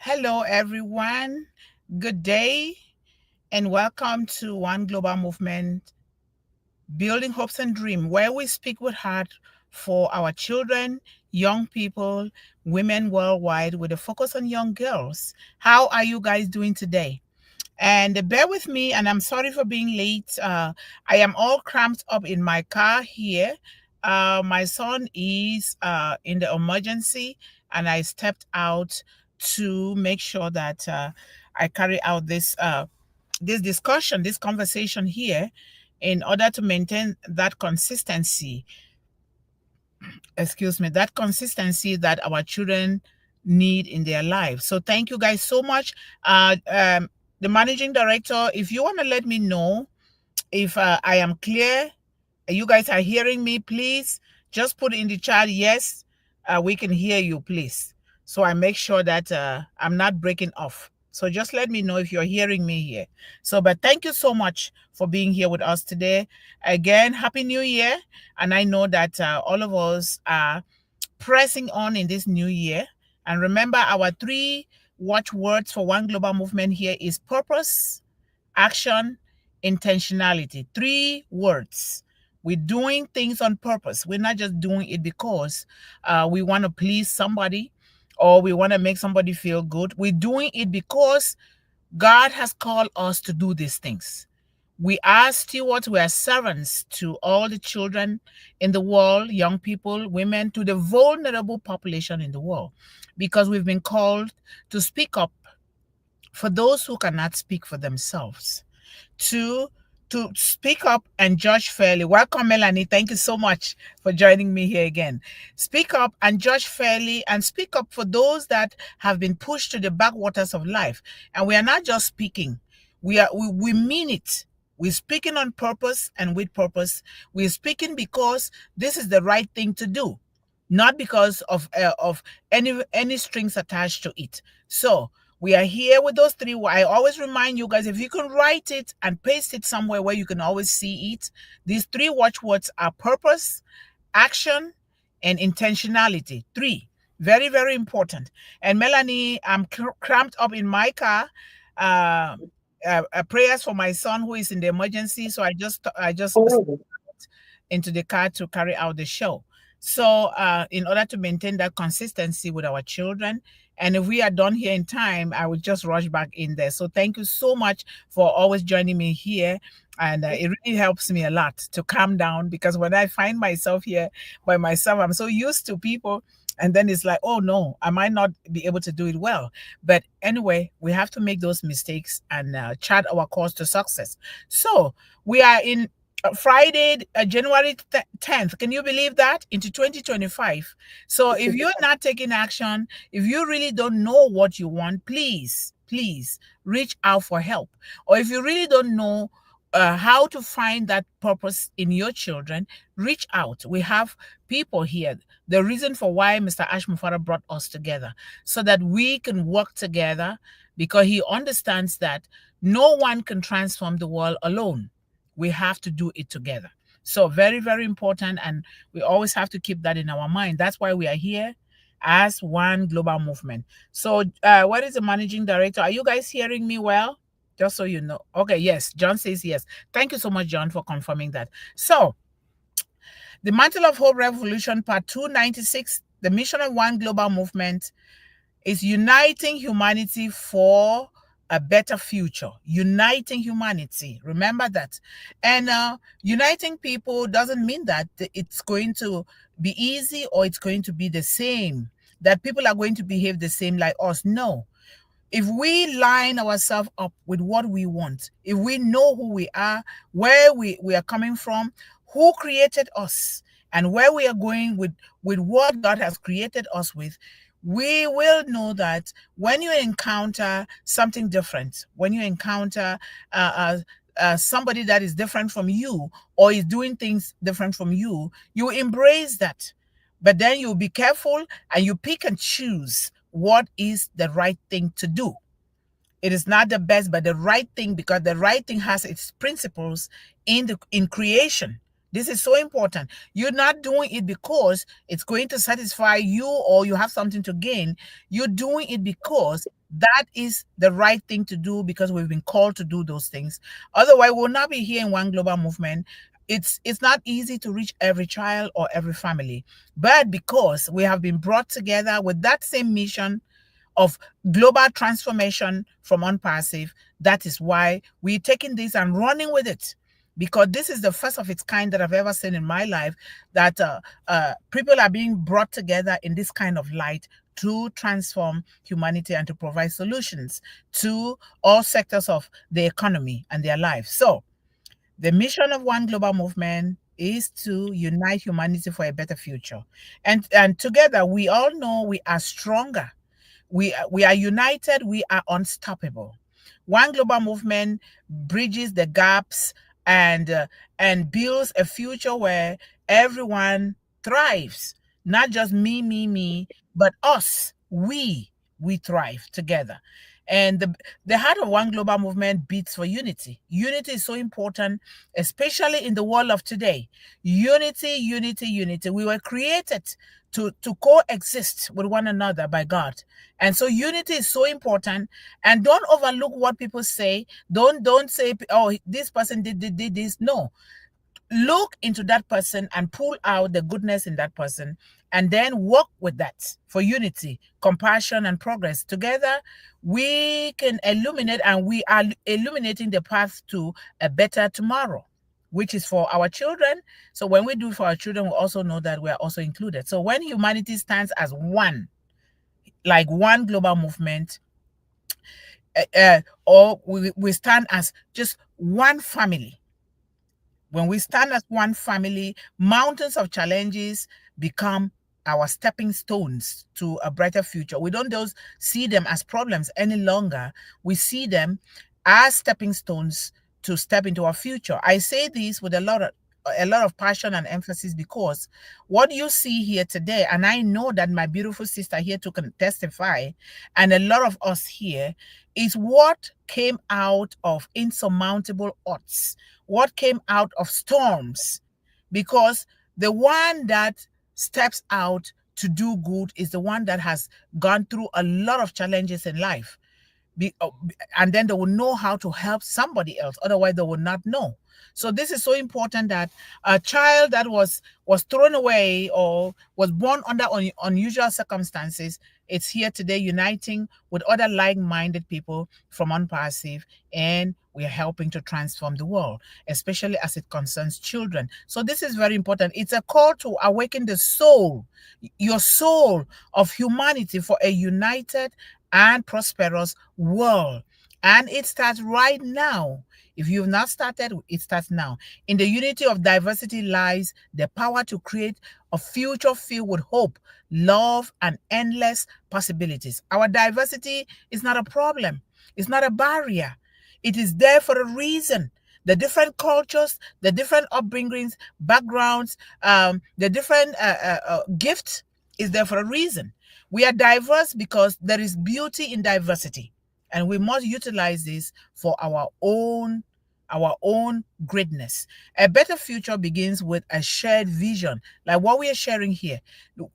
Hello, everyone. Good day, and welcome to One Global Movement, Building Hopes and Dream, where we speak with heart for our children, young people, women worldwide, with a focus on young girls. How are you guys doing today? And bear with me, and I'm sorry for being late. I am all cramped up in my car here. My son is in the emergency, and I stepped out to make sure that I carry out this discussion, this conversation here, in order to maintain that consistency. Excuse me, that consistency that our children need in their lives. So thank you guys so much. The managing director, if you want to let me know if I am clear, you guys are hearing me, please just put in the chat, yes, we can hear you, please. So I make sure that I'm not breaking off. So just let me know if you're hearing me here. So, but thank you so much for being here with us today. Again, Happy New Year. And I know that all of us are pressing on in this new year. And remember, our three watchwords for One Global Movement here is purpose, action, intentionality. Three words. We're doing things on purpose. We're not just doing it because we want to please somebody or we want to make somebody feel good. We're doing it because God has called us to do these things. We are stewards, we are servants to all the children in the world, young people, women, to the vulnerable population in the world, because we've been called to speak up for those who cannot speak for themselves, to speak up and judge fairly. Welcome, Melanie. Thank you so much for joining me here again. Speak up and judge fairly, and speak up for those that have been pushed to the backwaters of life. And we are not just speaking; we mean it. We're speaking on purpose and with purpose. We're speaking because this is the right thing to do, not because of any strings attached to it. So we are here with those three. I always remind you guys, if you can write it and paste it somewhere where you can always see it, these three watchwords are purpose, action, and intentionality. Three. Very, very important. And Melanie, I'm cramped up in my car. Uh, Prayers for my son who is in the emergency. So I just Oh, into the car to carry out the show. So, in order to maintain that consistency with our children, and if we are done here in time, I will just rush back in there. So, thank you so much for always joining me here. And it really helps me a lot to calm down, because when I find myself here by myself, I'm so used to people. And then it's like, oh no, I might not be able to do it well. But anyway, we have to make those mistakes and chart our course to success. So, we are in Friday, January 10th. Can you believe that? Into 2025. So if you're not taking action, if you really don't know what you want, please, please reach out for help. Or if you really don't know how to find that purpose in your children, reach out. We have people here. The reason for why Mr. Ashmufara brought us together, so that we can work together, because he understands that no one can transform the world alone. We have to do it together. So very, very important. And we always have to keep that in our mind. That's why we are here as one global movement. So what is the managing director? Are you guys hearing me well? Just so you know. Okay, yes. John says yes. Thank you so much, John, for confirming that. So the Mantle of Hope Revolution, part 296, the mission of one global movement is uniting humanity for a better future. Uniting humanity. Remember that. And uniting people doesn't mean that it's going to be easy or it's going to be the same, that people are going to behave the same like us. No. If we line ourselves up with what we want, if we know who we are, where we are coming from, who created us, and where we are going with what God has created us with, we will know that when you encounter something different, when you encounter somebody that is different from you or is doing things different from you embrace that. But then you be careful and you pick and choose what is the right thing to do. It is not the best, but the right thing, because the right thing has its principles in creation. This is so important. You're not doing it because it's going to satisfy you or you have something to gain. You're doing it because That is the right thing to do because we've been called to do those things. Otherwise, we'll not be here in one global movement. It's not easy to reach every child or every family, but because we have been brought together with that same mission of global transformation from unpassive, that is why we're taking this and running with it. Because this is the first of its kind that I've ever seen in my life, that people are being brought together in this kind of light to transform humanity and to provide solutions to all sectors of the economy and their lives. So the mission of One Global Movement is to unite humanity for a better future. And together, we all know we are stronger. We are united, we are unstoppable. One Global Movement bridges the gaps and builds a future where everyone thrives. Not just me, but us. We thrive together. And the heart of One Global Movement beats for unity. Unity is so important, especially in the world of today. Unity, unity, unity. We were created to coexist with one another by God. And so unity is so important. And don't overlook what people say. Don't say, oh, this person did this. No. Look into that person and pull out the goodness in that person, and then work with that for unity, compassion, and progress. Together, we can illuminate, and we are illuminating the path to a better tomorrow, which is for our children. So when we do it for our children, we also know that we are also included. So when humanity stands as one, like one global movement, or we stand as just one family. When we stand as one family, mountains of challenges become our stepping stones to a brighter future. We don't just see them as problems any longer. We see them as stepping stones to step into our future. I say this with a lot of passion and emphasis, because what you see here today, and I know that my beautiful sister here to testify, and a lot of us here, is what came out of insurmountable odds, what came out of storms. Because the one that steps out to do good is the one that has gone through a lot of challenges in life. And then they will know how to help somebody else. Otherwise, they will not know. So this is so important, that a child that was thrown away or was born under unusual circumstances, it's here today uniting with other like-minded people from Unpassive, and we are helping to transform the world, especially as it concerns children. So this is very important. It's a call to awaken the soul, your soul of humanity, for a united and prosperous world. And it starts right now. If you've not started, it starts now. In the unity of diversity lies the power to create a future filled with hope, love, and endless possibilities. Our diversity is not a problem. It's not a barrier. It is there for a reason. The different cultures, the different upbringings, backgrounds, the different gifts is there for a reason. We are diverse because there is beauty in diversity, and we must utilize this for our own greatness. A better future begins with a shared vision, like what we are sharing here.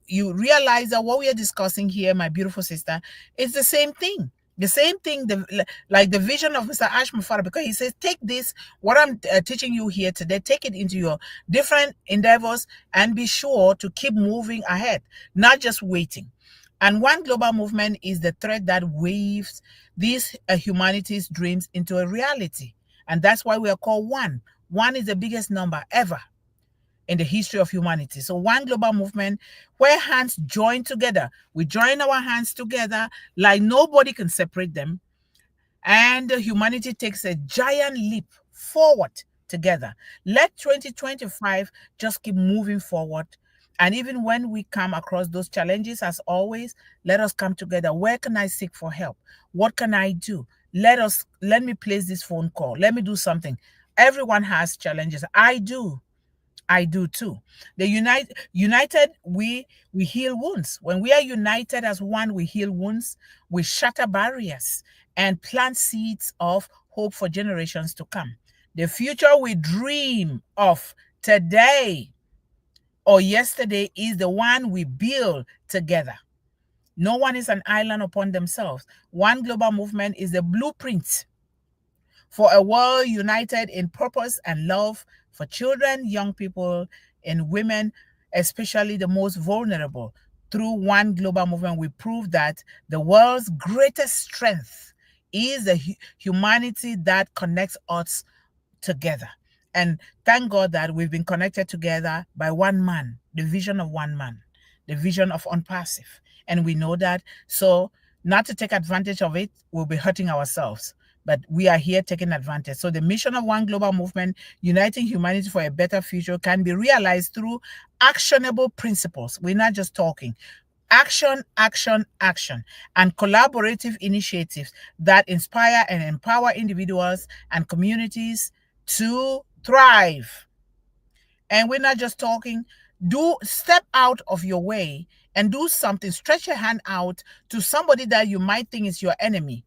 You realize that what we are discussing here, my beautiful sister, is the same thing. The same thing, like the vision of Mr. Ash Mufara, because he says, take this, what I'm teaching you here today, take it into your different endeavors and be sure to keep moving ahead, not just waiting. And One Global Movement is the thread that weaves these humanity's dreams into a reality. And that's why we are called one. One is the biggest number ever in the history of humanity. So One Global Movement, where hands join together. We join our hands together like nobody can separate them. And humanity takes a giant leap forward together. Let 2025 just keep moving forward. And even when we come across those challenges, as always, let us come together. Where can I seek for help? What can I do? Let me place this phone call. Let me do something. Everyone has challenges. I do too. The united, we heal wounds. When we are united as one, we heal wounds, we shatter barriers, and plant seeds of hope for generations to come. The future we dream of today or yesterday is the one we build together. No one is an island upon themselves. One global movement is the blueprint for a world united in purpose and love for children, young people, and women, especially the most vulnerable. Through one global movement, we prove that the world's greatest strength is the humanity that connects us together. And thank God that we've been connected together by one man, the vision of one man, the vision of Unpassive. And we know that. So, not to take advantage of it, we'll be hurting ourselves. But we are here taking advantage. So, the mission of one global movement, uniting humanity for a better future, can be realized through actionable principles. We're not just talking. Action, action, action, and collaborative initiatives that inspire and empower individuals and communities to thrive. And we're not just talking. Step out of your way and do something. Stretch your hand out to somebody that you might think is your enemy.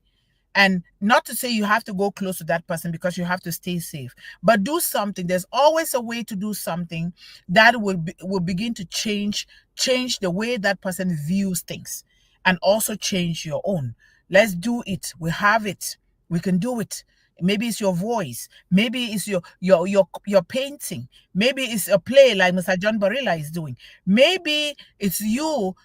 And not to say you have to go close to that person because you have to stay safe, but do something. There's always a way to do something that will begin to change the way that person views things, and also change your own. Let's do it. We have it. We can do it. Maybe it's your voice. Maybe it's your painting. Maybe it's a play like Mr. John Barilla is doing. Maybe it's you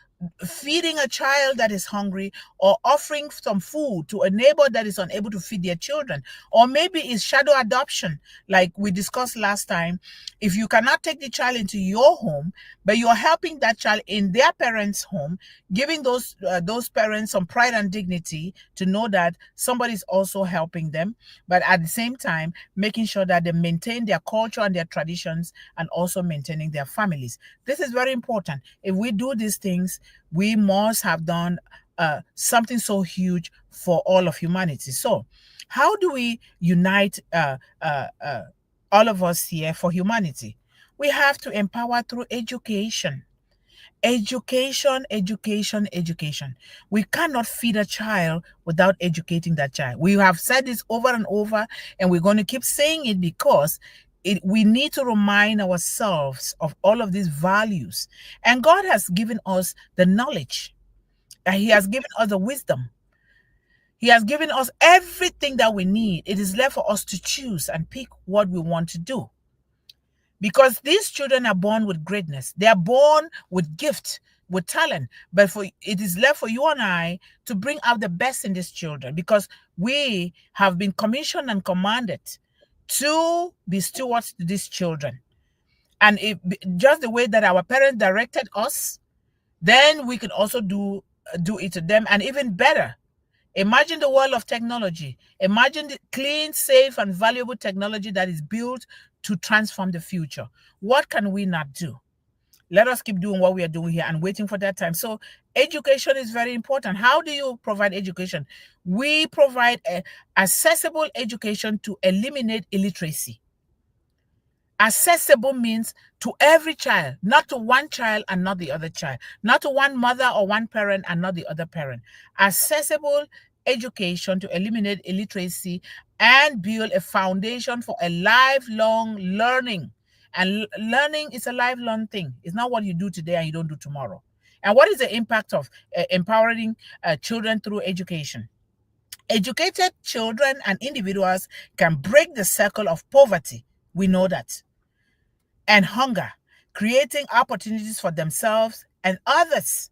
feeding a child that is hungry, or offering some food to a neighbor that is unable to feed their children. Or maybe it's shadow adoption, like we discussed last time. If you cannot take the child into your home, but you're helping that child in their parents' home, giving those parents some pride and dignity to know that somebody's also helping them, but at the same time making sure that they maintain their culture and their traditions, and also maintaining their families. This is very important. If we do these things, we must have done something so huge for all of humanity. So, how do we unite all of us here for humanity? We have to empower through education. Education, education, education. We cannot feed a child without educating that child. We have said this over and over, and we're going to keep saying it because we need to remind ourselves of all of these values. And God has given us the knowledge, and He has given us the wisdom. He has given us everything that we need. It is left for us to choose and pick what we want to do. Because these children are born with greatness. They are born with gift, with talent. But it is left for you and I to bring out the best in these children, because we have been commissioned and commanded to be stewards to these children. And just the way that our parents directed us, then we can also do it to them, and even better. Imagine the world of technology. Imagine the clean, safe, and valuable technology that is built to transform the future. What can we not do? Let us keep doing what we are doing here and waiting for that time. So education is very important. How do you provide education? We provide accessible education to eliminate illiteracy. Accessible means to every child, not to one child and not the other child, not to one mother or one parent and not the other parent. Accessible education to eliminate illiteracy and build a foundation for a lifelong learning. And learning is a lifelong thing. It's not what you do today and you don't do tomorrow. And what is the impact of empowering children through education? Educated children and individuals can break the circle of poverty. We know that. And hunger, creating opportunities for themselves and others.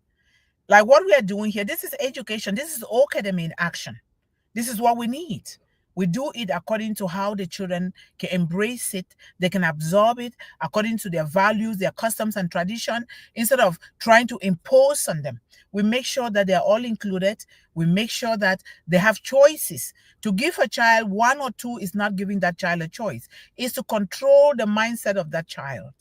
Like what we are doing here, this is education. This is academy in action. This is what we need. We do it according to how the children can embrace it. They can absorb it according to their values, their customs and tradition, instead of trying to impose on them. We make sure that they're all included. We make sure that they have choices. To give a child one or two is not giving that child a choice. It's to control the mindset of that child.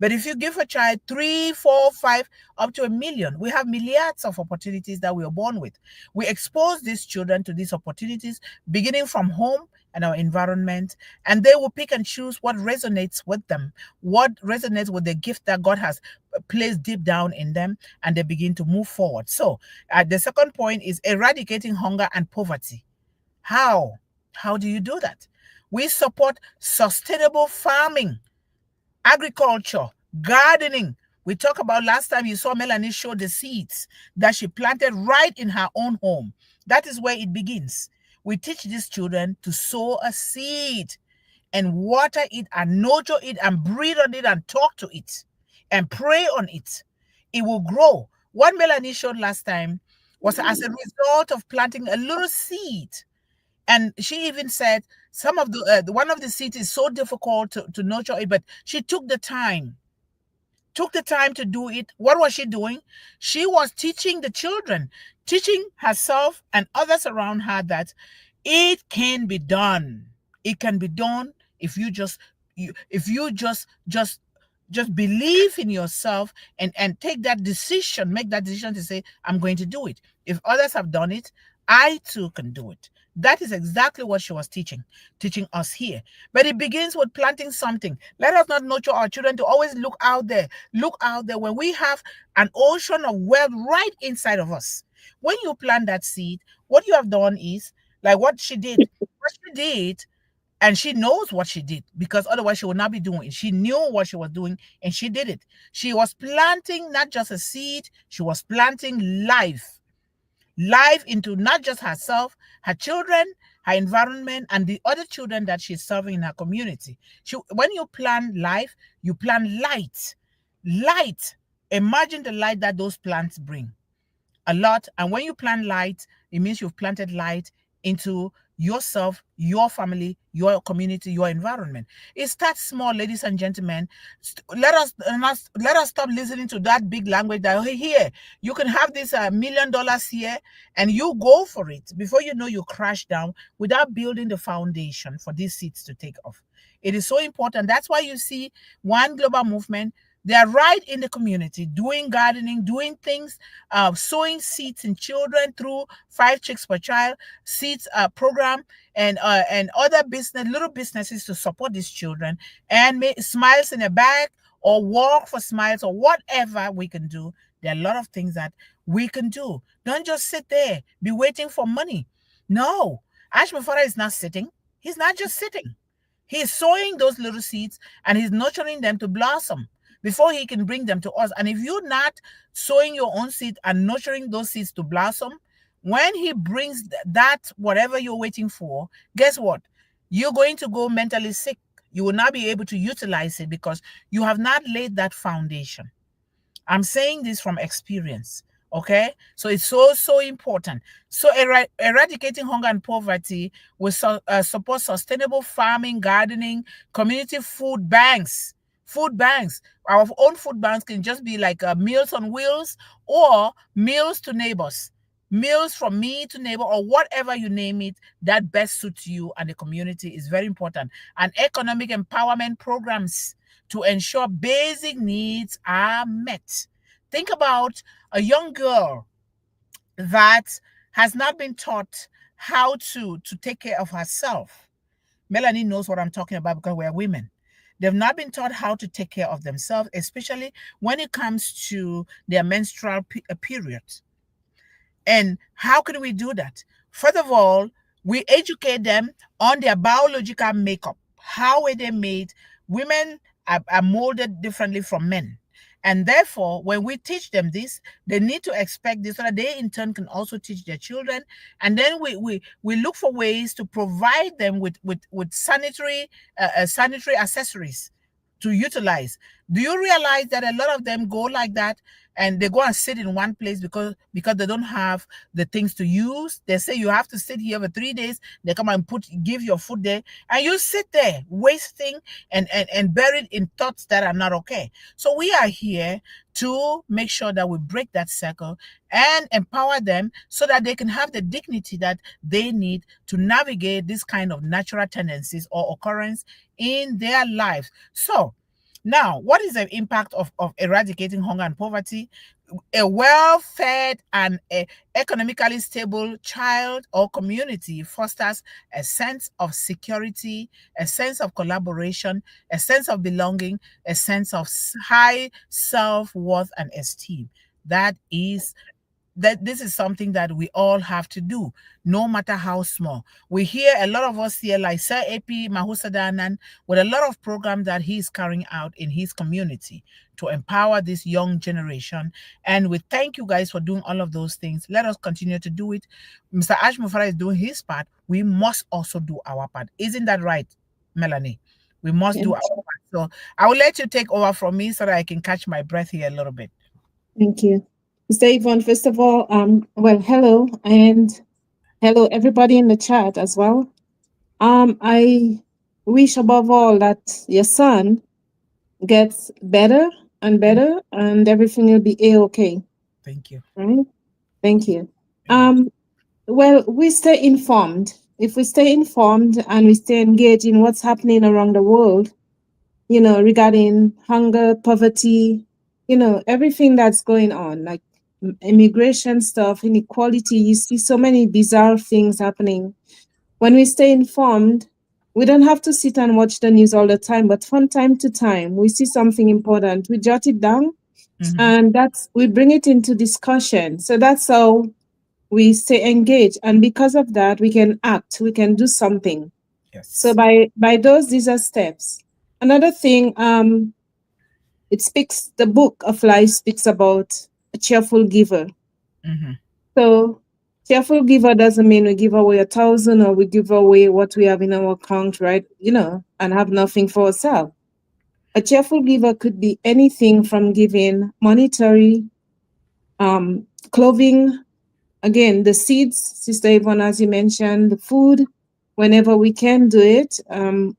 But if you give a child 3, 4, 5, up to 1 million, we have milliards of opportunities that we are born with. We expose these children to these opportunities, beginning from home and our environment, and they will pick and choose what resonates with them, what resonates with the gift that God has placed deep down in them, and they begin to move forward. So the second point is eradicating hunger and poverty. How? How do you do that? We support sustainable farming, agriculture, gardening, We talked about last time you saw Melanie show the seeds that she planted right in her own home. That is where it begins. We teach these children to sow a seed and water it and nurture it and breathe on it and talk to it and pray on it. It will grow. What Melanie showed last time was as a result of planting a little seed. And she even said some of the one of the seeds is so difficult to nurture it, but she took the time to do it. What was she doing? She was teaching the children, teaching herself and others around her that it can be done. It can be done if you just believe in yourself and take that decision, make that decision to say, I'm going to do it. If others have done it, I too can do it. That is exactly what she was teaching us here. But it begins with planting something. Let us not nurture our children to always look out there when we have an ocean of wealth right inside of us. When you plant that seed, what you have done is like what she did. And she knows what she did, because otherwise she would not be doing it. She knew what she was doing and she did it. She was planting not just a seed, she was planting life into not just herself, her children, her environment, and the other children that she's serving in her community. When you plant life, you plant light. Light. Imagine the light that those plants bring. A lot. And when you plant light, it means you've planted light into yourself, your family, your community, your environment. It starts small, ladies and gentlemen. Let us stop listening to that big language that, hey, here, you can have this $1 million here and you go for it. Before you know, you crash down without building the foundation for these seeds to take off. It is so important. That's why you see One Global Movement. They are right in the community, doing gardening, doing things, sowing seeds in children through 5 Chicks per Child seeds program, and other little businesses to support these children, and make smiles in a bag or walk for smiles or whatever we can do. There are a lot of things that we can do. Don't just sit there, be waiting for money. No, Ash Mafara is not sitting. He's not just sitting. He's sowing those little seeds and he's nurturing them to blossom before he can bring them to us. And if you're not sowing your own seed and nurturing those seeds to blossom, when he brings that, whatever you're waiting for, guess what? You're going to go mentally sick. You will not be able to utilize it because you have not laid that foundation. I'm saying this from experience. Okay, so it's so important. So eradicating hunger and poverty will support sustainable farming, gardening, community food banks. Our own food banks can just be like Meals on Wheels or Meals to Neighbors, meals from me to neighbor, or whatever you name it that best suits you and the community is very important. And economic empowerment programs to ensure basic needs are met. Think about a young girl that has not been taught how to take care of herself. Melanie knows what I'm talking about because we're women. They've not been taught how to take care of themselves, especially when it comes to their menstrual period. And how can we do that? First of all, we educate them on their biological makeup. How are they made? Women are molded differently from men. And therefore, when we teach them this, they need to expect this so that they in turn can also teach their children. And then we look for ways to provide them with sanitary accessories to utilize. Do you realize that a lot of them go like that and they go and sit in one place because they don't have the things to use? They say you have to sit here for 3 days. They come and give your food there, and you sit there wasting and buried in thoughts that are not okay. So we are here to make sure that we break that circle and empower them so that they can have the dignity that they need to navigate this kind of natural tendencies or occurrence in their lives. So now, what is the impact of eradicating hunger and poverty? A well-fed and economically stable child or community fosters a sense of security, a sense of collaboration, a sense of belonging, a sense of high self-worth and esteem. That is that this is something that we all have to do, no matter how small. We hear a lot of us here, like Sir AP Mahusadanan, with a lot of programs that he's carrying out in his community to empower this young generation. And we thank you guys for doing all of those things. Let us continue to do it. Mr. Ash Mufara is doing his part. We must also do our part. Isn't that right, Melanie? We must do our part. So I will let you take over from me so that I can catch my breath here a little bit. Thank you. Mr. Yvonne, first of all, well, hello, and hello everybody in the chat as well. I wish above all that your son gets better and better, and everything will be a-okay. Thank you. Right? Thank you. Yeah. Well, we stay informed. If we stay informed and we stay engaged in what's happening around the world, regarding hunger, poverty, everything that's going on, like immigration stuff, inequality, you see so many bizarre things happening. When we stay informed, we don't have to sit and watch the news all the time, but from time to time, we see something important, we jot it down, and we bring it into discussion. So that's how we stay engaged. And because of that, we can act, we can do something. Yes. So by these are steps. Another thing, the book of life speaks about a cheerful giver. So cheerful giver doesn't mean we give away 1,000 or we give away what we have in our account, right? And have nothing for ourselves. A cheerful giver could be anything from giving monetary, clothing, again, the seeds, Sister Yvonne, as you mentioned, the food, whenever we can do it. And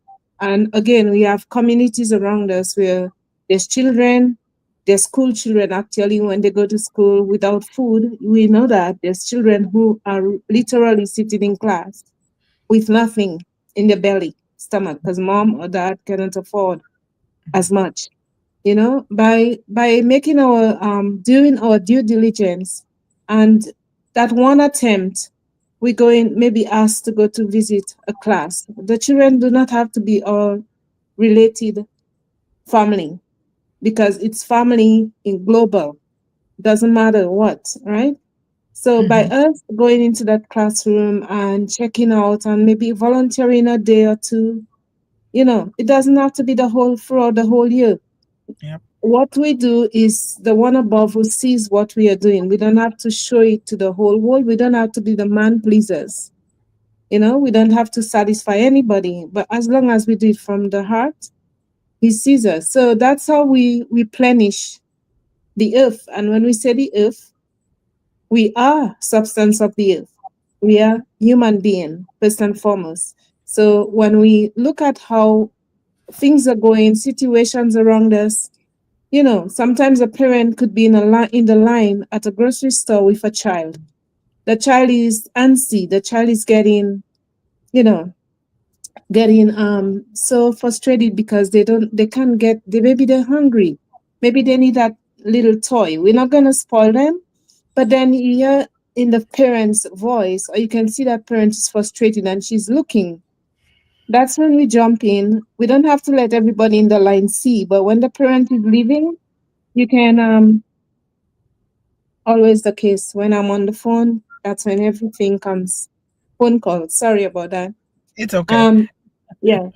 again, we have communities around us where there's children, there's school children, actually, when they go to school without food. We know that there's children who are literally sitting in class with nothing in their belly, stomach, because mom or dad cannot afford as much. By making doing our due diligence, and that one attempt, we maybe asked to go to visit a class. The children do not have to be our related family, because it's family in global, doesn't matter what, right? So by us going into that classroom and checking out and maybe volunteering a day or two, it doesn't have to be throughout the whole year. Yep. What we do is the one above who sees what we are doing. We don't have to show it to the whole world. We don't have to be the man pleasers. We don't have to satisfy anybody. But as long as we do it from the heart, he sees us. So that's how we replenish the earth. And when we say the earth, we are substance of the earth. We are human being, first and foremost. So when we look at how things are going, situations around us, sometimes a parent could be in the line at a grocery store with a child. The child is antsy. The child is getting so frustrated because they can't get, maybe they're hungry. Maybe they need that little toy. We're not gonna spoil them, but then you hear in the parent's voice, or you can see that parent is frustrated and she's looking. That's when we jump in. We don't have to let everybody in the line see, but when the parent is leaving, you can always the case when I'm on the phone, that's when everything comes. Phone call. Sorry about that. It's okay. Yeah.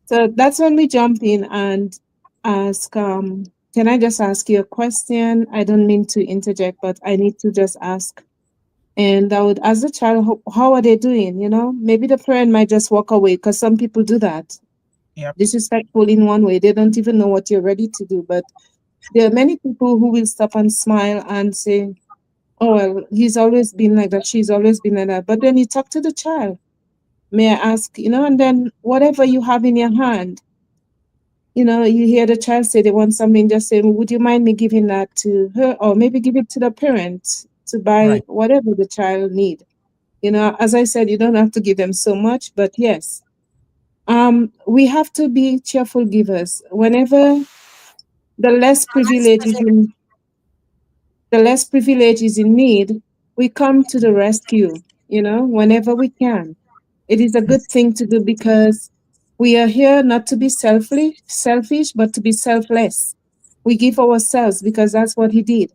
So that's when we jump in and ask, can I just ask you a question? I don't mean to interject, but I need to just ask. And I would ask the child, how are they doing? Maybe the parent might just walk away, because some people do that. Yep. Disrespectful in one way. They don't even know what you're ready to do. But there are many people who will stop and smile and say, oh, well, he's always been like that. She's always been like that. But then you talk to the child. May I ask, and then whatever you have in your hand, you hear the child say they want something, just say, would you mind me giving that to her? Or maybe give it to the parent to buy whatever the child need. As I said, you don't have to give them so much, but yes. We have to be cheerful givers. Whenever the less privileged is in need, we come to the rescue, whenever we can. It is a good thing to do, because we are here not to be selfish, but to be selfless. We give ourselves because that's what he did.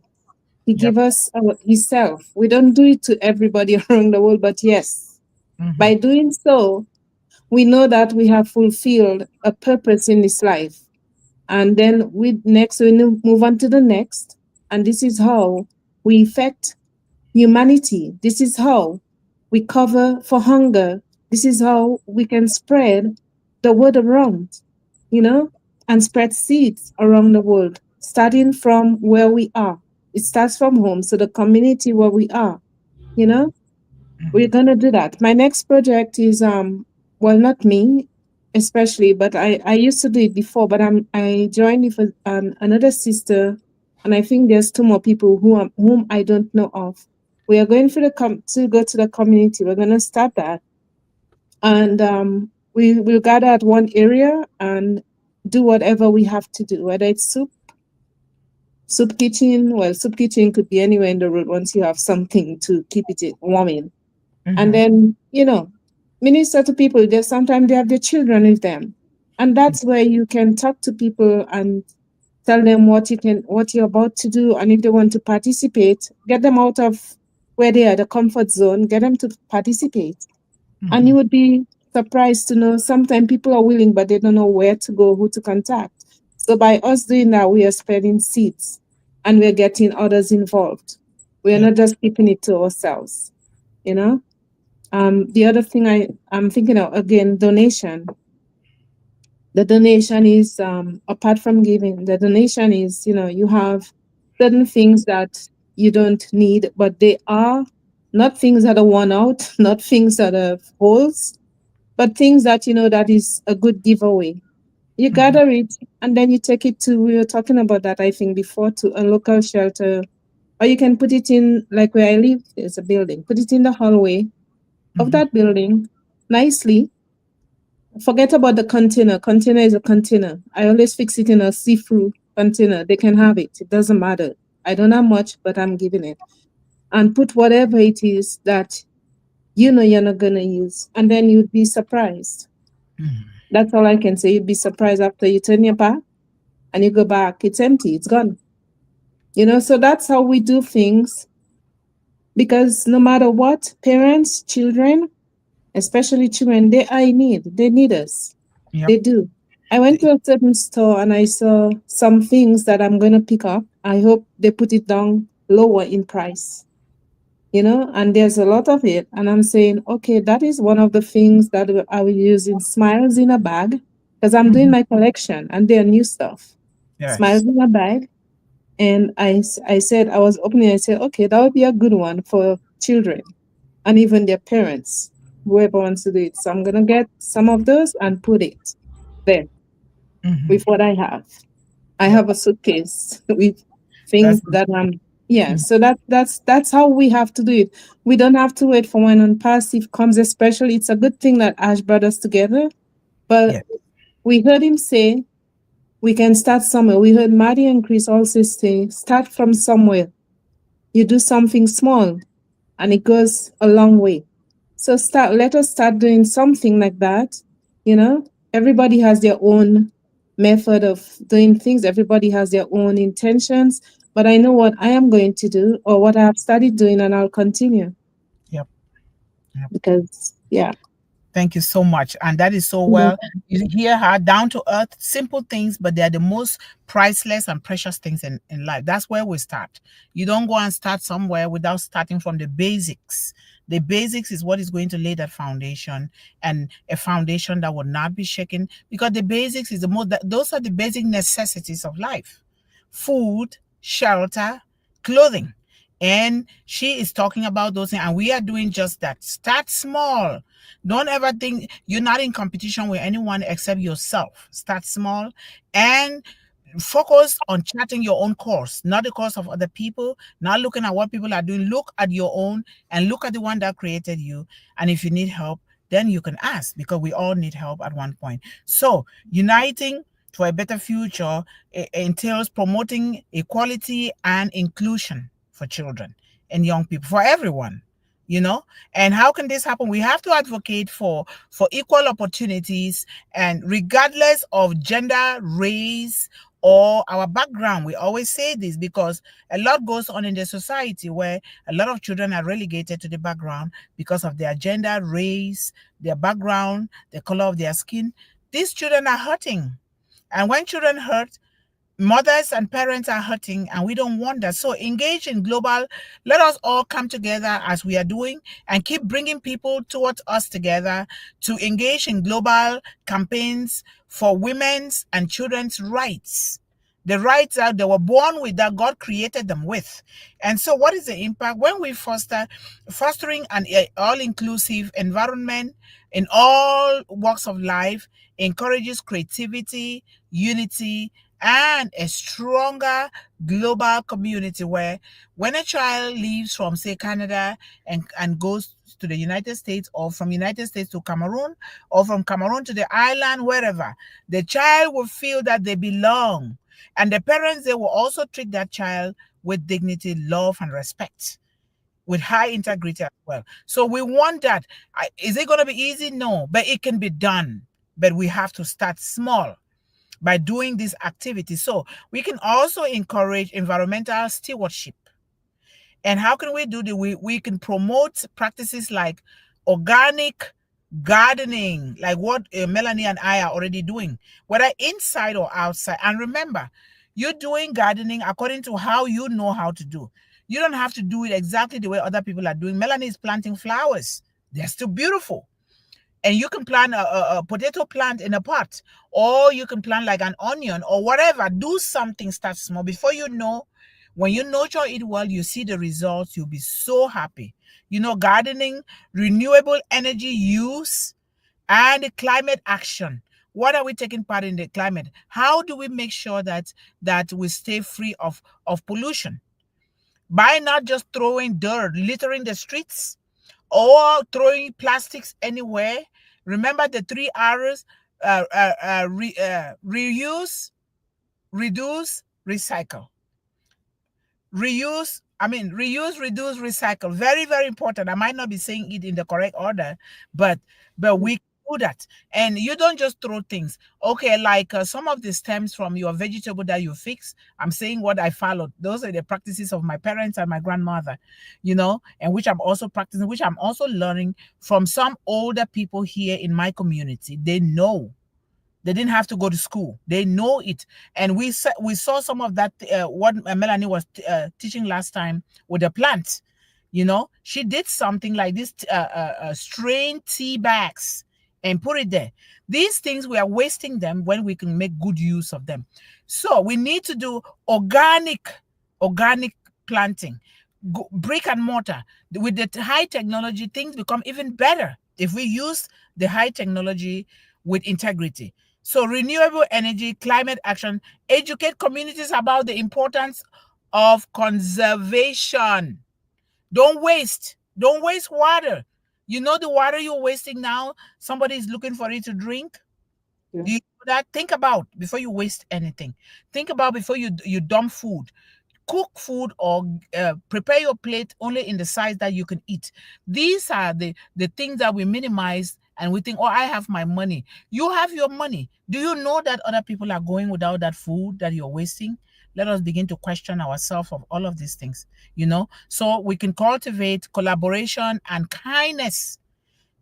He Yep. gave us himself. We don't do it to everybody around the world, but yes, Mm-hmm. by doing so, we know that we have fulfilled a purpose in this life. And then we move on to the next. And this is how we affect humanity. This is how we cover for hunger. This is how we can spread the word around, you know, and spread seeds around the world, starting from where we are. It starts from home, so the community where we are, you know, we're Mm-hmm. gonna do that. My next project is well, not me especially, but I used to do it before, but I joined with another sister, and I think there's two more people whom I don't know of. We are going for to go to the community. We're gonna start that, and we will gather at one area and do whatever we have to do, whether it's soup kitchen. Well, soup kitchen could be anywhere in the road once you have something to keep it warming. And Mm-hmm. then, minister to people. There's sometimes they have their children with them. And that's where you can talk to people and tell them what you're about to do. And if they want to participate, get them out of where they are, the comfort zone, get them to participate. And Mm-hmm. you would be surprised to know sometimes people are willing, but they don't know where to go, who to contact. So by us doing that, we are spreading seeds and we're getting others involved. We are Yep. not just keeping it to ourselves, you know? The other thing I'm thinking of, again, donation. The donation is, apart from giving, the donation is, you have certain things that you don't need, but they are not things that are worn out, not things that are holes, but things that, that is a good giveaway. You Mm-hmm. gather it and then you take it to, we were talking about that, I think, before, to a local shelter, or you can put it in, like where I live, there's a building, put it in the hallway of Mm-hmm. that building nicely. Forget about the container. Container is a container. I always fix it in a see-through container. They can have it. It doesn't matter. I don't have much, but I'm giving it. And put whatever it is that you're not gonna use. And then you'd be surprised. Mm-hmm. That's all I can say. You'd be surprised after you turn your back and you go back. It's empty. It's gone. So that's how we do things, because no matter what, parents, children, especially children, they are in need. They need us. Yep. They do. I went to a certain store and I saw some things that I'm going to pick up. I hope they put it down lower in price, and there's a lot of it. And I'm saying, okay, that is one of the things that I will use in smiles in a bag, because I'm doing Mm-hmm. my collection and they're new stuff. Smiles Yes. in a bag. And I said, I was opening, I said, okay, that would be a good one for children and even their parents, whoever wants to do it. So I'm going to get some of those and put it there Mm-hmm. with what I have. I Yep. have a suitcase with That's things good. that yeah. So that's how we have to do it. We don't have to wait for when on passive comes, especially it's a good thing that Ash brought us together. But Yes. we heard him say we can start somewhere. We heard Maddie and Chris also say start from somewhere. You do something small and it goes a long way. So let us start doing something like that. You know, everybody has their own method of doing things. Everybody has their own intentions, but I know what I am going to do or what I have started doing and I'll continue Yep. Yep. because yeah. Thank you so much. And that is so No. well. You hear her down to earth, simple things, but they're the most priceless and precious things in life. That's where we start. You don't go and start somewhere without starting from the basics. The basics is what is going to lay that foundation, and a foundation that will not be shaken, because the basics is those are the basic necessities of life: food, shelter, clothing. And she is talking about those things, and we are doing just that. Start small. Don't ever think you're not in competition with anyone except yourself. Start small and focus on charting your own course, not the course of other people, not looking at what people are doing. Look at your own and look at the one that created you. And if you need help, then you can ask, because we all need help at one point. So, uniting for a better future entails promoting equality and inclusion for children and young people, for everyone. And how can this happen? We have to advocate for equal opportunities, and regardless of gender, race, or our background. We always say this because a lot goes on in the society where a lot of children are relegated to the background because of their gender, race, their background, the color of their skin. These children are hurting. And when children hurt, mothers and parents are hurting, and we don't want that. So engage in global. Let us all come together as we are doing and keep bringing people towards us together to engage in global campaigns for women's and children's rights, the rights that they were born with, that God created them with. And so what is the impact when we fostering an all-inclusive environment in all walks of life, encourages creativity, unity, and a stronger global community where when a child leaves from, say, Canada and goes to the United States, or from United States to Cameroon, or from Cameroon to the island, wherever, the child will feel that they belong. And the parents, they will also treat that child with dignity, love, and respect, with high integrity as well. So we want that. Is it going to be easy? No, but it can be done. But we have to start small by doing these activities. So we can also encourage environmental stewardship. And how can we do that? We can promote practices like organic gardening, like what Melanie and I are already doing, whether inside or outside. And remember, you're doing gardening according to how you know how to do. You don't have to do it exactly the way other people are doing. Melanie is planting flowers. They're still beautiful. And you can plant a potato plant in a pot, or you can plant like an onion or whatever. Do something, start small. Before you know, when you nurture it well, you see the results. You'll be so happy. Gardening, renewable energy use, and climate action. What are we taking part in the climate? How do we make sure that we stay free of pollution? By not just throwing dirt, littering the streets, or throwing plastics anywhere. Remember the 3 R's: reuse, reduce, recycle. Reuse, reduce, recycle. Very, very important. I might not be saying it in the correct order, but we do that. And you don't just throw things. Okay, like some of the stems from your vegetable that you fix, I'm saying what I followed. Those are the practices of my parents and my grandmother, and which I'm also practicing, which I'm also learning from some older people here in my community. They know. They didn't have to go to school. They know it. And we saw some of that, what Melanie was teaching last time with the plants. She did something like this, strain tea bags and put it there. These things, we are wasting them when we can make good use of them. So we need to do organic planting, brick and mortar. With the high technology, things become even better if we use the high technology with integrity. So renewable energy, climate action, educate communities about the importance of conservation. Don't waste water. The water you're wasting now, somebody is looking for it to drink. Yeah. Do you know that? Think about before you waste anything. Think about before you dump food. Cook food or prepare your plate only in the size that you can eat. These are the things that we minimize, and we think, oh, I have my money. You have your money. Do you know that other people are going without that food that you're wasting? Let us begin to question ourselves of all of these things, so we can cultivate collaboration and kindness.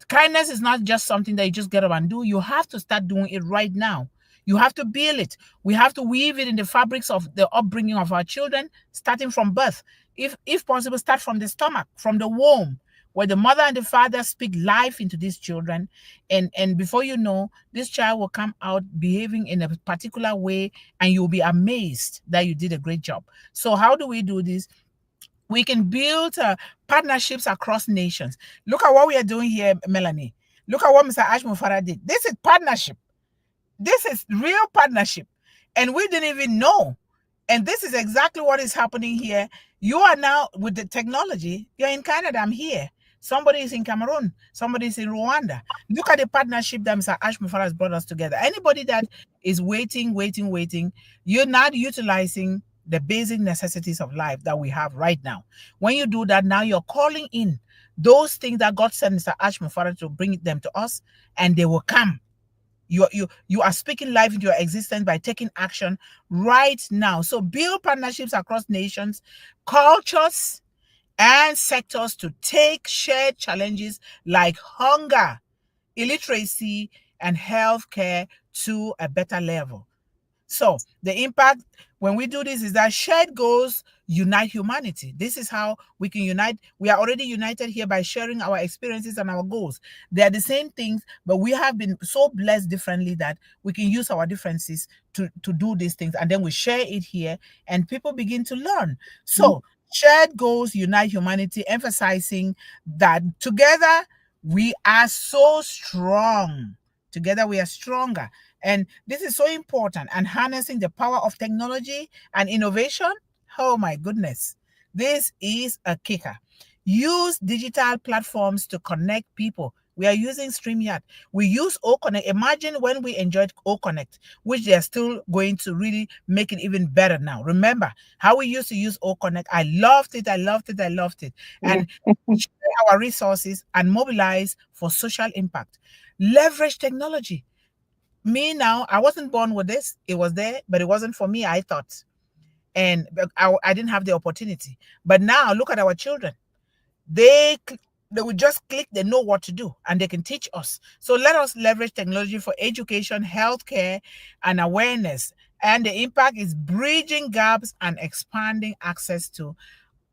Kindness is not just something that you just get up and do. You have to start doing it right now. You have to build it. We have to weave it in the fabrics of the upbringing of our children, starting from birth. If possible, start from the stomach, from the womb, where the mother and the father speak life into these children. And before you know, this child will come out behaving in a particular way, and you'll be amazed that you did a great job. So how do we do this? We can build partnerships across nations. Look at what we are doing here, Melanie. Look at what Mr. Ashmufara did. This is partnership. This is real partnership. And we didn't even know. And this is exactly what is happening here. You are now, with the technology, you're in Canada, I'm here. Somebody is in Cameroon. Somebody is in Rwanda. Look at the partnership that Mr. Ashmufara has brought us together. Anybody that is waiting, you're not utilizing the basic necessities of life that we have right now. When you do that, now you're calling in those things that God sent Mr. Ashmufara to bring them to us, and they will come. You are speaking life into your existence by taking action right now. So build partnerships across nations, cultures, and sectors to take shared challenges like hunger, illiteracy, and healthcare to a better level. So the impact when we do this is that shared goals unite humanity. This is how we can unite. We are already united here by sharing our experiences and our goals. They are the same things, but we have been so blessed differently that we can use our differences to do these things. And then we share it here and people begin to learn. So shared goals unite humanity, emphasizing that together we are so strong. Together we are stronger. And this is so important. And harnessing the power of technology and innovation. Oh my goodness. This is a kicker. Use digital platforms to connect people. We are using StreamYard. We use OConnect. Imagine when we enjoyed OConnect, which they are still going to really make it even better now. Remember how we used to use OConnect. I loved it. I loved it. I loved it. And share our resources and mobilize for social impact. Leverage technology. Me now, I wasn't born with this. It was there, but it wasn't for me, I thought. And I didn't have the opportunity. But now look at our children. They will just click, they know what to do, and they can teach us. So let us leverage technology for education, healthcare, and awareness. And the impact is bridging gaps and expanding access to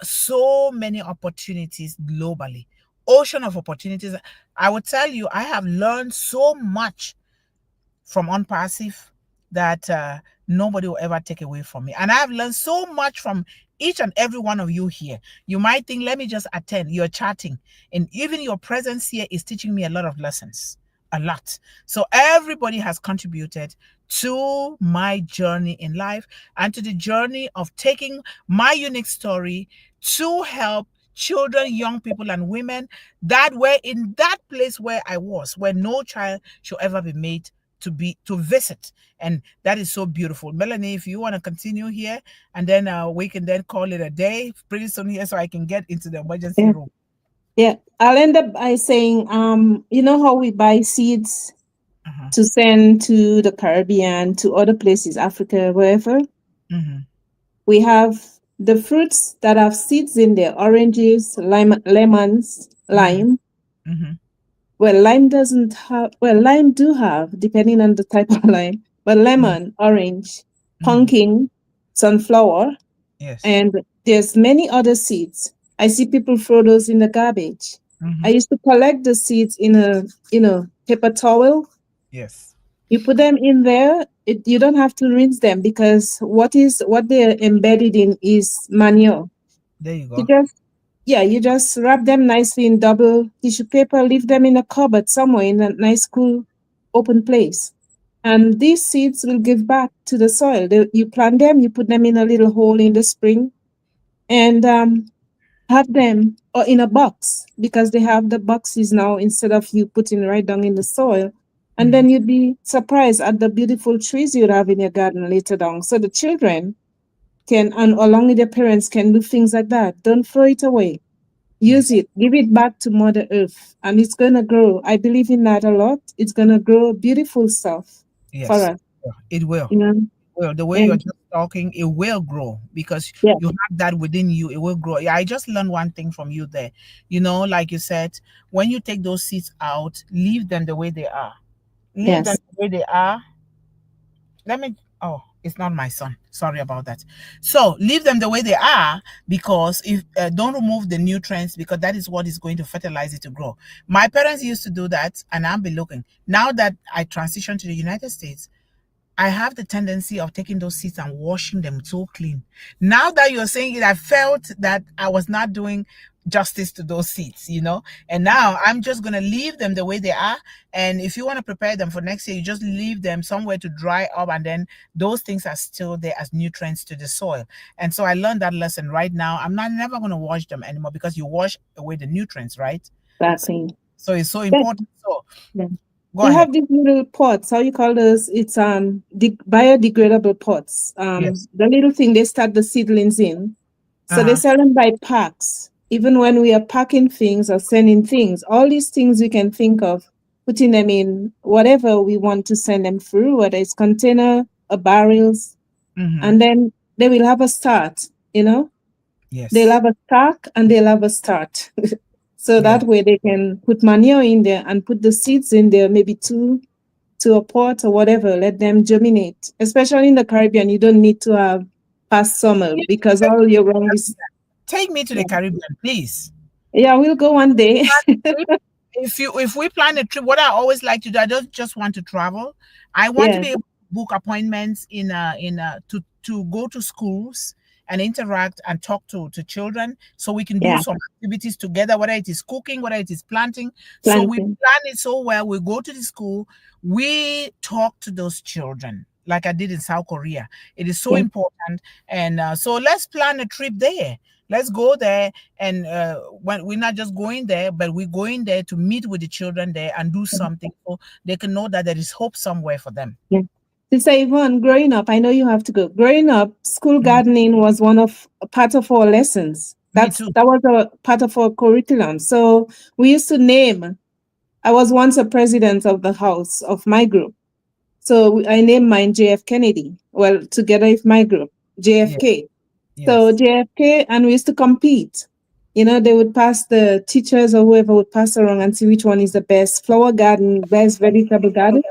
so many opportunities globally. Ocean of opportunities. I would tell you, I have learned so much from Unpassive that nobody will ever take away from me. And I've learned so much from each and every one of you here. You might think, let me just attend. You're chatting. And even your presence here is teaching me a lot of lessons. A lot. So everybody has contributed to my journey in life and to the journey of taking my unique story to help children, young people, and women that were in that place where I was, where no child should ever be made to visit. And that is so beautiful. Melanie, if you want to continue here, and then we can then call it a day pretty soon here so I can get into the emergency room. Yeah, I'll end up by saying, you know how we buy seeds to send to the Caribbean, to other places, Africa, wherever? We have the fruits that have seeds in there, oranges, lemons, lime. Well, lime doesn't have, well, lime do have, depending on the type of lime, but lemon, orange, pumpkin, sunflower, yes, and there's many other seeds. I see people throw those in the garbage. I used to collect the seeds in a, paper towel. Yes. You put them in there. You don't have to rinse them because what they're embedded in is manure. There you You go. you just wrap them nicely in double tissue paper, leave them in a cupboard somewhere in a nice, cool, open place. And these seeds will give back to the soil. You plant them, you put them in a little hole in the spring, and have them or in a box because they have the boxes now instead of you putting right down in the soil. And then you'd be surprised at the beautiful trees you'd have in your garden later down. So the children can, and along with their parents, can do things like that. Don't throw it away. Use it, give it back to Mother Earth, and it's going to grow. I believe in that a lot. It's going to grow beautiful stuff for Yes, us. it will. You know? Well, the way you're And just talking, it will grow because yeah, you have that within you. It will grow. Yeah, I just learned one thing from you there. Like you said, when you take those seeds out, leave them the way they are. Leave them yes, the way they are. Let me. Oh, it's not my son. Sorry about that. So leave them the way they are because if don't remove the nutrients because that is what is going to fertilize it to grow. My parents used to do that, and I'll be looking. Now that I transitioned to the United States, I have the tendency of taking those seeds and washing them so clean. Now that you're saying it, I felt that I was not doing justice to those seeds. And now I'm just going to leave them the way they are. And if you want to prepare them for next year, you just leave them somewhere to dry up. And then those things are still there as nutrients to the soil. And so I learned that lesson right now. I'm not never going to wash them anymore because you wash away the nutrients, right? exactly. So it's so Yeah, important. So yeah. go They ahead. have these little pots. How you call those? It's biodegradable pots. Yes. The little thing they start the seedlings in. So they Uh-huh. sell them by packs. Even when we are packing things or sending things, all these things we can think of, putting them in whatever we want to send them through, whether it's container or barrels, and then they will have a start, you know, they'll Yes. have a stock and they'll have a start. So Yes. that way they can put manure in there and put the seeds in there, maybe two to a pot or whatever, let them germinate. Especially in the Caribbean, you don't need to have past summer because all year round is, Take me to the yeah, Caribbean, please. yeah, we'll go one day. If we plan a trip, what I always like to do, I don't just want to travel. I want to Yeah, be able to book appointments to go to schools and interact and talk to children, so we can do yeah, some activities together, whether it is cooking, whether it is planting. So we planting. plan it so well. We go to the school, we talk to those children like I did in South Korea. It is so Yeah. important. And so let's plan a trip there. Let's go there, and when we're not just going there, but we're going there to meet with the children there and do something so they can know that there is hope somewhere for them. Yeah. Sister Yvonne, growing up, I know you have to go. Growing up, school Mhm. gardening was one of a part of our lessons. Me too. That was a part of our curriculum. So we used to name. I was once a president of the house of my group. So I named mine JF Kennedy. Well, together with my group, Yes. JFK. So Yes. JFK, and we used to compete. You know, they would pass, the teachers or whoever would pass around and see which one is the best flower garden, best vegetable garden.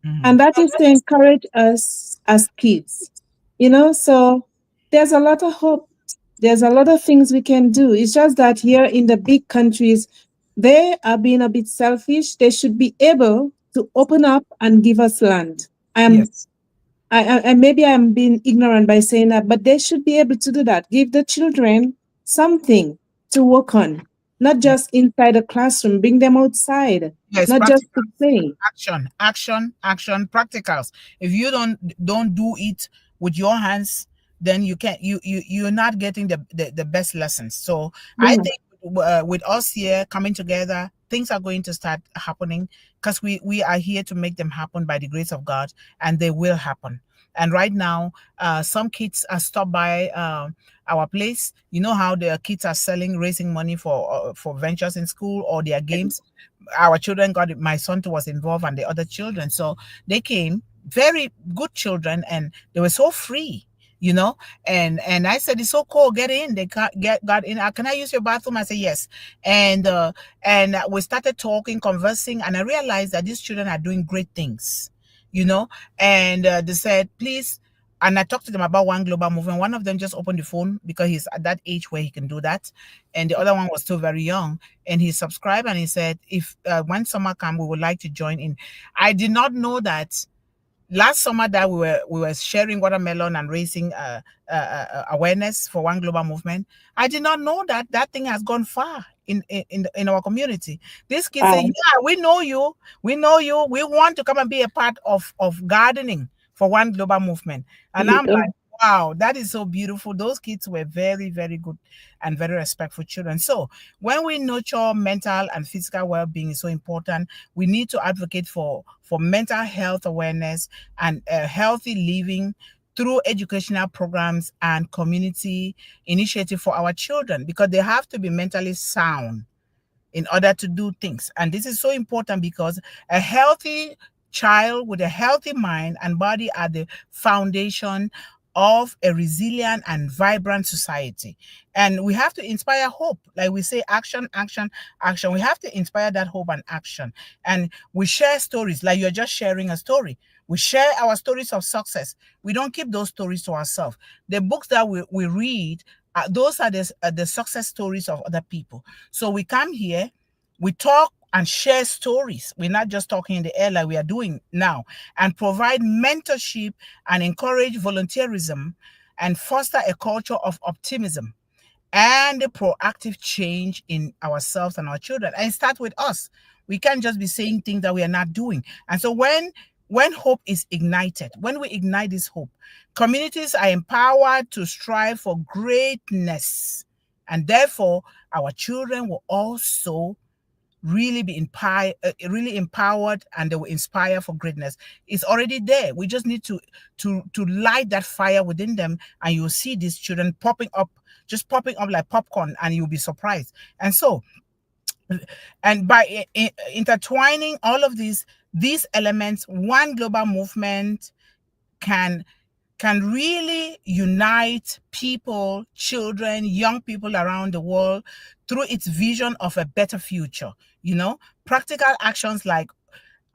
Mhm. And that is to encourage us as kids, you know. So there's a lot of hope. There's a lot of things we can do. It's just that here in the big countries, they are being a bit selfish. They should be able to open up and give us land. Yes. I maybe I'm being ignorant by saying that, but they should be able to do that. Give the children something to work on, not Yes. just inside a classroom. Bring them outside, Yes. not just to Practicals. play. Action. Action. Action. Practicals. If you don't do it with your hands, then you can't. You're not getting the best lessons. So I Yeah. think with us here coming together, things are going to start happening because we are here to make them happen by the grace of God, and they will happen. And right now, some kids are stopped by our place. You know how the kids are selling, raising money for ventures in school or their games. Our children got it. My son was involved, and the other children. So they came, very good children, and they were so free, you know. And I said, it's so cool, get in. They got in. Can I use your bathroom? I said yes. And we started talking, conversing, and I realized that these children are doing great things, you know. And they said, please. And I talked to them about One Global Movement. One of them just opened the phone because he's at that age where he can do that, and the other one was still very young. And he subscribed, and he said, if when summer comes, we would like to join in. I did not know that last summer that we were sharing watermelon and raising awareness for One Global Movement. I did not know that that thing has gone far in our community. These kids say, Wow. yeah, we know you, we want to come and be a part of gardening for One Global Movement. There And you I'm go. like, wow, that is so beautiful. Those kids were very, very good and very respectful children. So when we nurture mental and physical well-being is so important, we need to advocate for mental health awareness and healthy living through educational programs and community initiative for our children, because they have to be mentally sound in order to do things. And this is so important because a healthy child with a healthy mind and body are the foundation of a resilient and vibrant society. And we have to inspire hope. Like we say, action, action, action. We have to inspire that hope and action. And we share stories, like you're just sharing a story. We share our stories of success. We don't keep those stories to ourselves. The books that we read, those are the success stories of other people. So we come here, we talk and share stories. We're not just talking in the air like we are doing now, and provide mentorship and encourage volunteerism and foster a culture of optimism and a proactive change in ourselves and our children. And start with us. We can't just be saying things that we are not doing. And so when hope is ignited, when we ignite this hope, communities are empowered to strive for greatness. And therefore, our children will also really be really empowered, and they will inspire for greatness. It's already there. We just need to light that fire within them, and you'll see these children popping up, just popping up like popcorn, and you'll be surprised. And so And by intertwining all of these elements, one global movement can really unite people, children, young people around the world through its vision of a better future. Practical actions like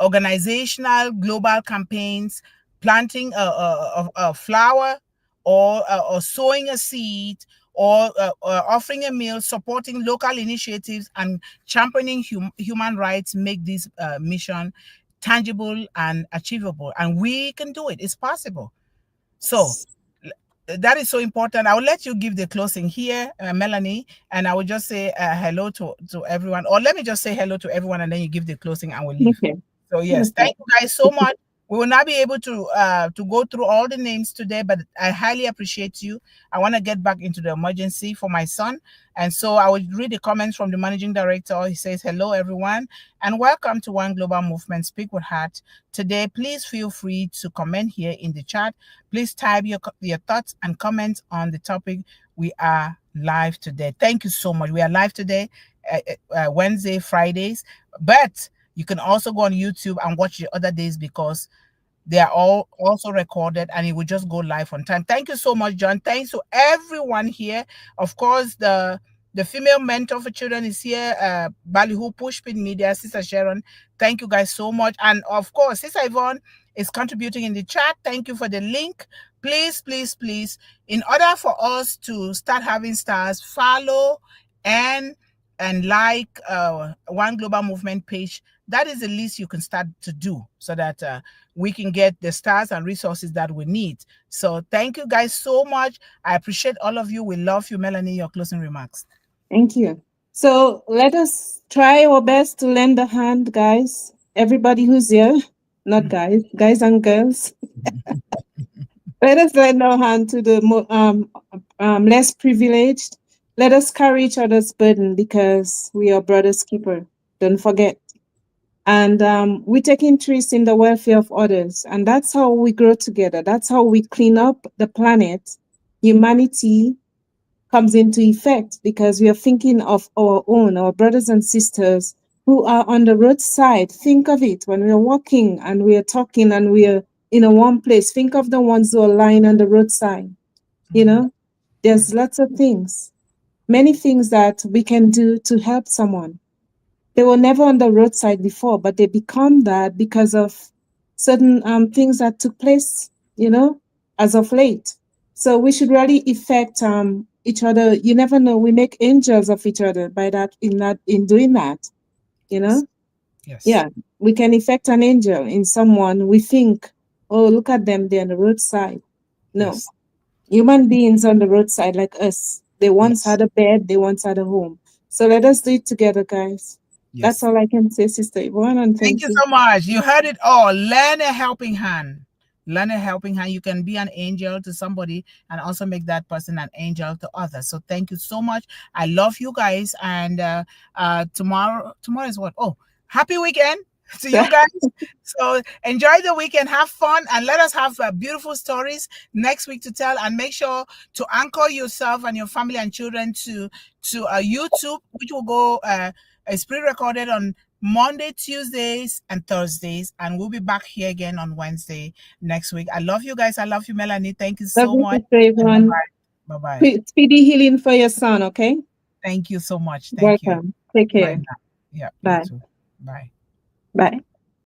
organizational global campaigns, planting a flower, or sowing a seed, or offering a meal, supporting local initiatives, and championing human rights make this mission tangible and achievable. And we can do it. It's possible. So that is so important. I will let you give the closing here, Melanie, and I will just say hello to everyone. Or let me just say hello to everyone, and then you give the closing and we'll leave. Okay. So yes, Okay. thank you guys so much. We will not be able to go through all the names today, but I highly appreciate you. I want to get back into the emergency for my son. And so I will read the comments from the managing director. He says, hello, everyone, and welcome to One Global Movement Speak with Heart. Today, please feel free to comment here in the chat. Please type your thoughts and comments on the topic. We are live today. Thank you so much. We are live today, Wednesday, Fridays, but you can also go on YouTube and watch the other days because they are all also recorded and it will just go live on time. Thank you so much, John. Thanks to everyone here. Of course, the female mentor for children is here, Ballyhoo Pushpin Media, Sister Sharon. Thank you guys so much. And of course, Sister Yvonne is contributing in the chat. Thank you for the link. Please, please, please, in order for us to start having stars, follow and like One Global Movement page. That is the least you can start to do so that we can get the stars and resources that we need. So thank you guys so much. I appreciate all of you. We love you. Melanie, your closing remarks. Thank you. So let us try our best to lend a hand, guys. Everybody who's here, not guys and girls. Let us lend our hand to the less privileged. Let us carry each other's burden because we are brothers keeper. Don't forget. And we take interest in the welfare of others. And that's how we grow together. That's how we clean up the planet. Humanity comes into effect because we are thinking of our brothers and sisters who are on the roadside. Think of it when we are walking and we are talking and we are in a warm place. Think of the ones who are lying on the roadside. There's lots of things, many things that we can do to help someone. They were never on the roadside before, but they become that because of certain things that took place, as of late. So we should really affect each other. You never know. We make angels of each other by that in doing that. Yes. Yeah, we can affect an angel in someone. We think, oh, look at them, they're on the roadside. No, yes. Human beings on the roadside like us. They once had a bed, they once had a home. So let us do it together, guys. That's all I can say, Sister Yvonne, and Thank you so much. You heard it all. Lend a helping hand. Lend a helping hand. You can be an angel to somebody and also make that person an angel to others. So thank you so much. I love you guys. And tomorrow is what? Oh, happy weekend to you guys. So enjoy the weekend, have fun, and let us have beautiful stories next week to tell. And make sure to anchor yourself and your family and children to YouTube, which will go it's pre-recorded on Monday, Tuesdays, and Thursdays, and we'll be back here again on Wednesday next week. I love you guys. I love you, Melanie. Thank you so much. Bye bye. Speedy healing for your son. Okay. Thank you so much. Thank you. Take care. Bye now. Yeah. Bye. You too. Bye. Bye.